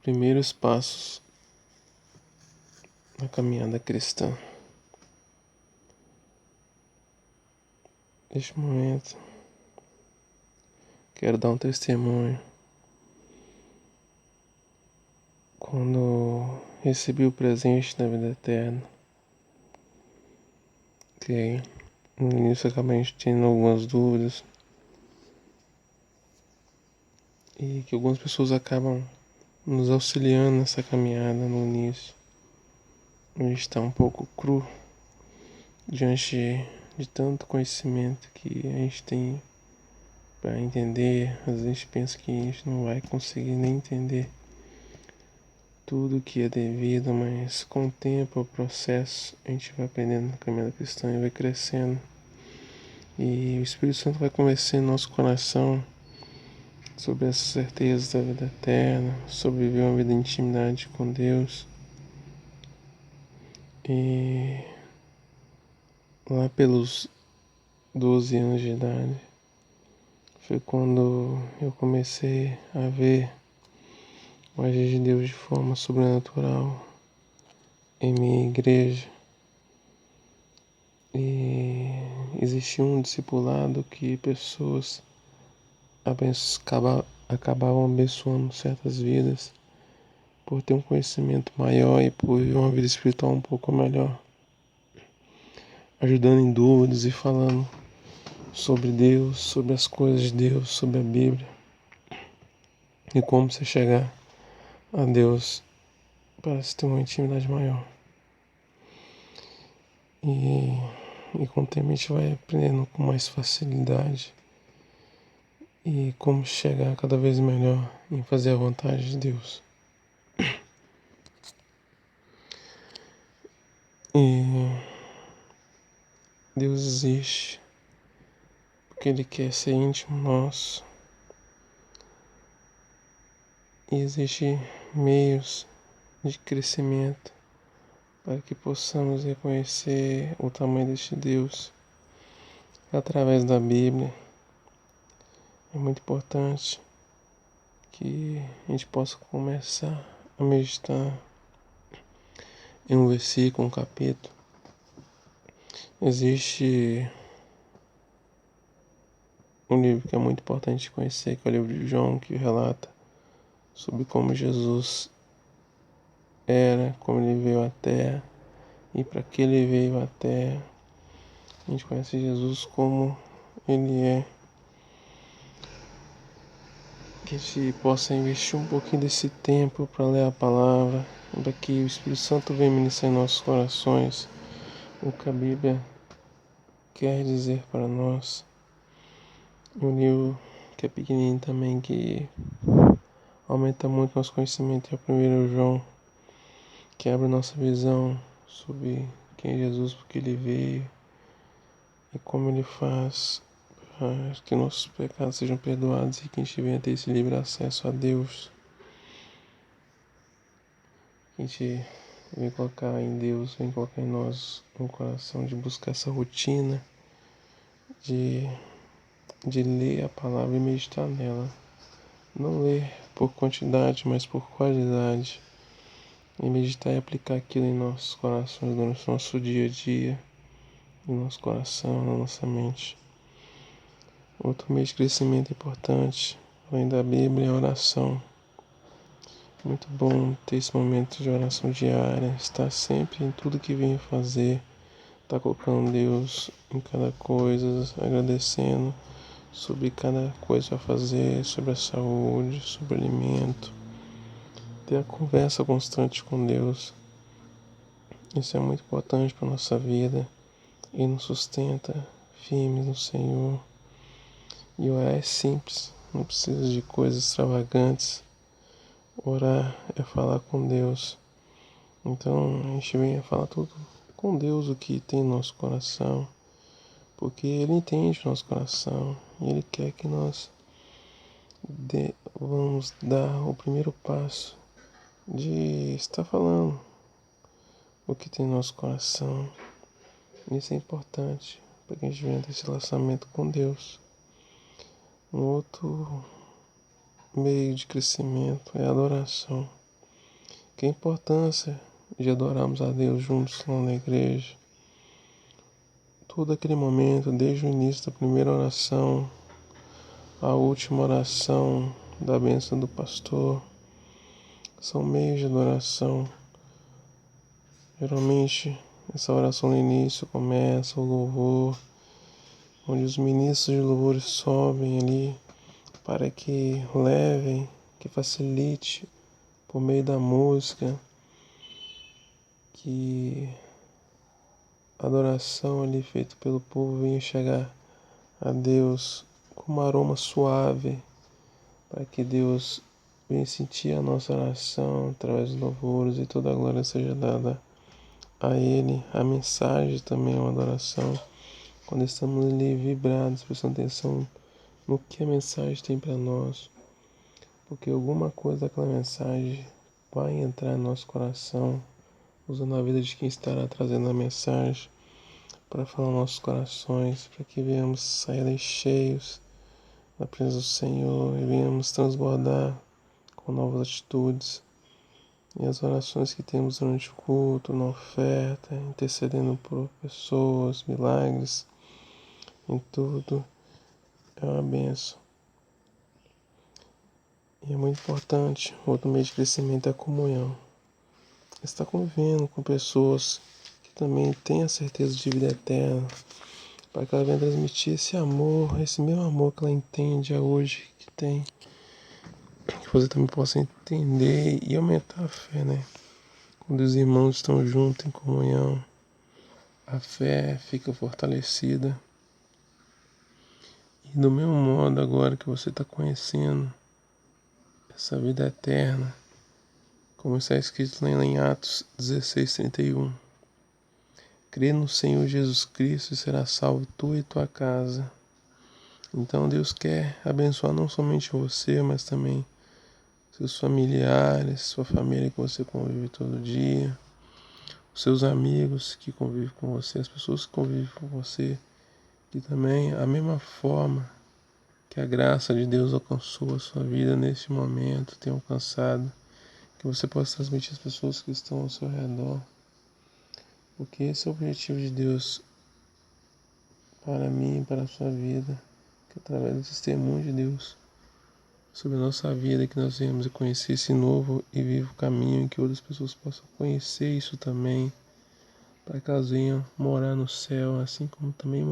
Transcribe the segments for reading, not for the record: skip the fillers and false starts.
Primeiros passos na caminhada cristã. Neste momento, quero dar um testemunho. Quando recebi o presente da vida eterna, que no início acabei tendo algumas dúvidas e que algumas pessoas acabam nos auxiliando nessa caminhada no início. A gente está um pouco cru diante de tanto conhecimento que a gente tem para entender. Às vezes a gente pensa que a gente não vai conseguir nem entender tudo que é devido, mas com o tempo, o processo, a gente vai aprendendo na caminhada cristã e vai crescendo. E o Espírito Santo vai convencendo nosso coração sobre essa certeza da vida eterna, sobre viver uma vida de intimidade com Deus. E lá pelos 12 anos de idade, foi quando eu comecei a ver o agir de Deus de forma sobrenatural em minha igreja. E existia um discipulado que pessoas acabavam abençoando certas vidas por ter um conhecimento maior e por viver uma vida espiritual um pouco melhor, ajudando em dúvidas e falando sobre Deus, sobre as coisas de Deus, sobre a Bíblia e como você chegar a Deus para se ter uma intimidade maior. E com o tempo a gente vai aprendendo com mais facilidade e como chegar cada vez melhor em fazer a vontade de Deus. E Deus existe porque Ele quer ser íntimo nosso. E existem meios de crescimento para que possamos reconhecer o tamanho deste Deus através da Bíblia. É muito importante que a gente possa começar a meditar em um versículo, um capítulo. Existe um livro que é muito importante conhecer, que é o livro de João, que relata sobre como Jesus era, como ele veio à Terra e para que ele veio à Terra. A gente conhece Jesus como ele é. Que a gente possa investir um pouquinho desse tempo para ler a palavra, para que o Espírito Santo venha ministrar em nossos corações o que a Bíblia quer dizer para nós. Um livro que é pequenininho também, que aumenta muito nosso conhecimento, é o 1 João, que abre nossa visão sobre quem é Jesus, porque ele veio e como ele faz para que nossos pecados sejam perdoados e que a gente venha ter esse livre acesso a Deus. A gente vem colocar em Deus, vem colocar em nós um coração de buscar essa rotina, de ler a palavra e meditar nela. Não ler por quantidade, mas por qualidade. E meditar e aplicar aquilo em nossos corações, no nosso dia a dia, no nosso coração, na nossa mente. Outro meio de crescimento importante, além da Bíblia, é a oração. Muito bom ter esse momento de oração diária, estar sempre em tudo que venho fazer, estar colocando Deus em cada coisa, agradecendo sobre cada coisa a fazer, sobre a saúde, sobre o alimento, ter a conversa constante com Deus. Isso é muito importante para a nossa vida e nos sustenta firmes no Senhor. E orar é simples, não precisa de coisas extravagantes. Orar é falar com Deus. Então a gente vem a falar tudo com Deus, o que tem no nosso coração, porque Ele entende o nosso coração e Ele quer que nós vamos dar o primeiro passo de estar falando o que tem no nosso coração. Isso é importante para que a gente venha ter esse relacionamento com Deus. Um outro meio de crescimento é a adoração. que a importância de adorarmos a Deus juntos lá na igreja. Todo aquele momento, desde o início da primeira oração, a última oração da bênção do pastor, são meios de adoração. Geralmente, essa oração no início começa o louvor, onde os ministros de louvor sobem ali para que levem, que facilite por meio da música, que a adoração ali feita pelo povo venha chegar a Deus com um aroma suave, para que Deus venha sentir a nossa oração através dos louvores e toda a glória seja dada a Ele. A mensagem também é uma adoração. Quando estamos ali vibrados, prestando atenção no que a mensagem tem para nós, porque alguma coisa daquela mensagem vai entrar no nosso coração, usando a vida de quem estará trazendo a mensagem para falar nos nossos corações, para que venhamos sair cheios da presença do Senhor e venhamos transbordar com novas atitudes. E as orações que temos durante o culto, na oferta, intercedendo por pessoas, milagres, em tudo, é uma bênção. E é muito importante, outro meio de crescimento é a comunhão. Estar convivendo com pessoas que também têm a certeza de vida eterna, para que ela venha transmitir esse amor, esse mesmo amor que ela entende hoje que tem, que você também possa entender e aumentar a fé, né? Quando os irmãos estão juntos em comunhão, a fé fica fortalecida. E do mesmo modo, agora que você está conhecendo essa vida eterna, como está escrito lá em Atos 16:31, crê no Senhor Jesus Cristo e será salvo tu e tua casa. Então Deus quer abençoar não somente você, mas também seus familiares, sua família que você convive todo dia, os seus amigos que convivem com você, as pessoas que convivem com você, que também, a mesma forma que a graça de Deus alcançou a sua vida neste momento, tem alcançado, que você possa transmitir às pessoas que estão ao seu redor, porque esse é o objetivo de Deus para mim e para a sua vida, que através do testemunho de Deus sobre a nossa vida, que nós venhamos a conhecer esse novo e vivo caminho, que outras pessoas possam conhecer isso também, para que elas venham morar no céu, assim como também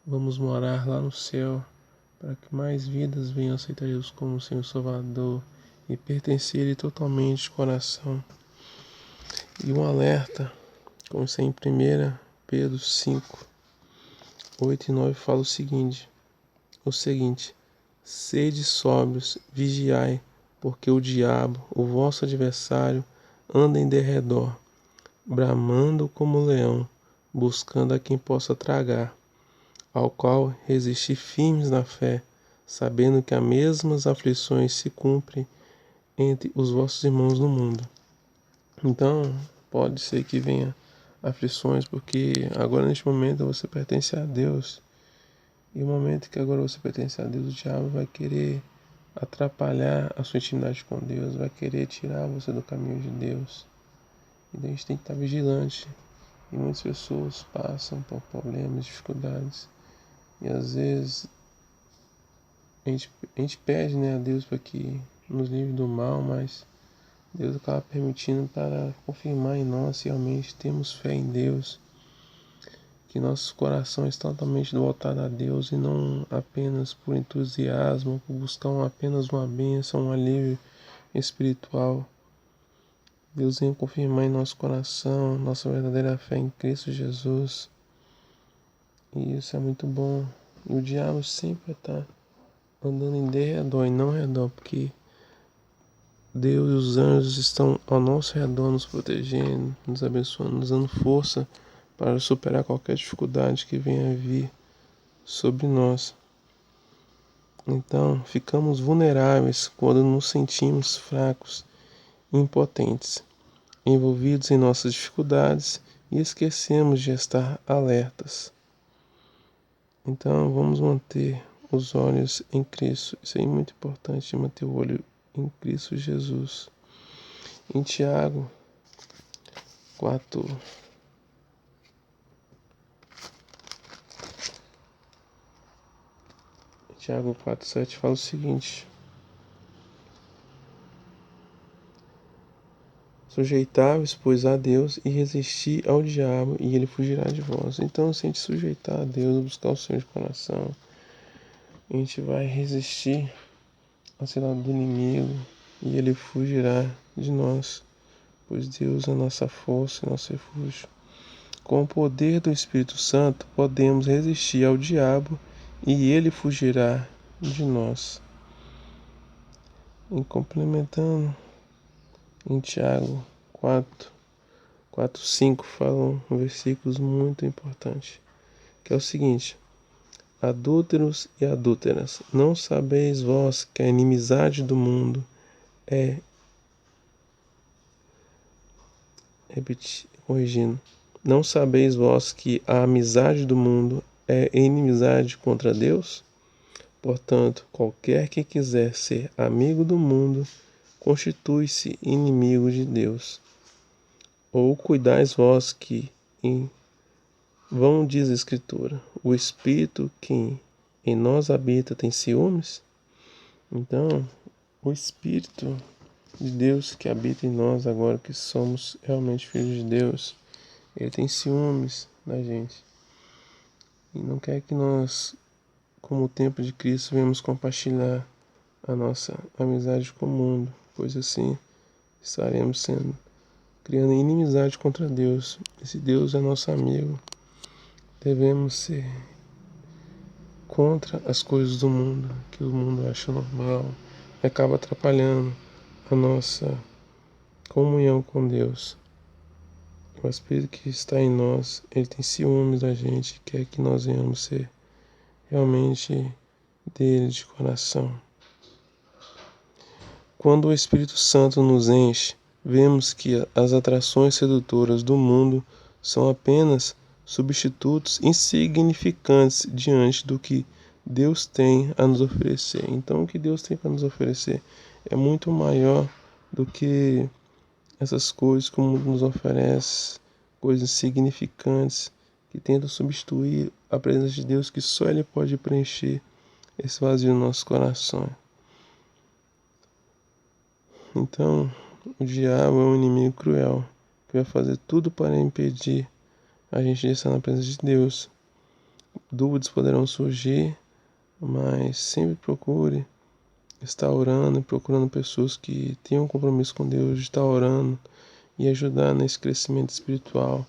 vamos morar lá no céu, para que mais vidas venham aceitar Jesus como Senhor Salvador e pertencer a Ele totalmente de coração. E um alerta, como está em 1 Pedro 5, 8 e 9 fala o seguinte: sede sóbrios, vigiai, porque o diabo, o vosso adversário, anda em derredor, bramando como leão, buscando a quem possa tragar, ao qual resisti firmes na fé, sabendo que as mesmas aflições se cumprem entre os vossos irmãos no mundo. Então, pode ser que venha aflições, porque agora neste momento você pertence a Deus. E o momento que agora você pertence a Deus, o diabo vai querer atrapalhar a sua intimidade com Deus, vai querer tirar você do caminho de Deus. Então a gente tem que estar vigilante. E muitas pessoas passam por problemas, dificuldades. E às vezes a gente pede, né, a Deus para que nos livre do mal, mas Deus acaba permitindo para confirmar em nós se realmente temos fé em Deus, que nosso coração está totalmente voltado a Deus e não apenas por entusiasmo, por buscar apenas uma bênção, um alívio espiritual. Deus venha confirmar em nosso coração nossa verdadeira fé em Cristo Jesus. E isso é muito bom. E o diabo sempre está andando em derredor e não redor, porque Deus e os anjos estão ao nosso redor, nos protegendo, nos abençoando, nos dando força para superar qualquer dificuldade que venha a vir sobre nós. Então, ficamos vulneráveis quando nos sentimos fracos e impotentes, envolvidos em nossas dificuldades e esquecemos de estar alertas. Então, vamos manter os olhos em Cristo. Isso é muito importante, manter o olho em Cristo Jesus. Em Tiago 4, Tiago 4:7 fala o seguinte: sujeitai-vos, pois, a Deus, e resisti ao diabo, e ele fugirá de vós. Então, se a gente sujeitar a Deus, buscar o Senhor de coração, a gente vai resistir ao cilado do inimigo, e ele fugirá de nós, pois Deus é a nossa força e nosso refúgio. Com o poder do Espírito Santo, podemos resistir ao diabo, e ele fugirá de nós. E complementando, em Tiago 4, 5 falam versículos muito importantes, que é o seguinte: adúlteros e adúlteras, não sabeis vós que a inimizade do mundo corrigindo, não sabeis vós que a amizade do mundo é inimizade contra Deus? Portanto, qualquer que quiser ser amigo do mundo, constitui-se inimigo de Deus. Ou cuidais vós que, em vão diz a Escritura, o Espírito que em nós habita tem ciúmes? Então, o Espírito de Deus que habita em nós, agora que somos realmente filhos de Deus, ele tem ciúmes da gente. E não quer que nós, como o tempo de Cristo, venhamos compartilhar a nossa amizade com o mundo, pois assim estaremos criando inimizade contra Deus. E se Deus é nosso amigo, devemos ser contra as coisas do mundo, que o mundo acha normal, e acaba atrapalhando a nossa comunhão com Deus. O Espírito que está em nós, ele tem ciúmes da gente, quer que nós venhamos ser realmente dele de coração. Quando o Espírito Santo nos enche, vemos que as atrações sedutoras do mundo são apenas substitutos insignificantes diante do que Deus tem a nos oferecer. Então, o que Deus tem para nos oferecer é muito maior do que essas coisas que o mundo nos oferece, coisas insignificantes que tentam substituir a presença de Deus, que só Ele pode preencher esse vazio no nosso coração. Então, o diabo é um inimigo cruel, que vai fazer tudo para impedir a gente de estar na presença de Deus. Dúvidas poderão surgir, mas sempre procure estar orando, procurando pessoas que tenham um compromisso com Deus, de estar orando e ajudar nesse crescimento espiritual,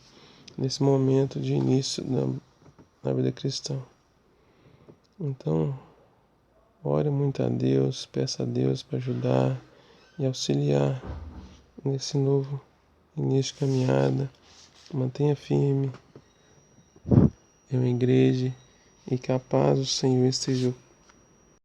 nesse momento de início na vida cristã. Então, ore muito a Deus, peça a Deus para ajudar e auxiliar nesse novo início de caminhada. Mantenha firme em uma igreja, e que a paz do Senhor esteja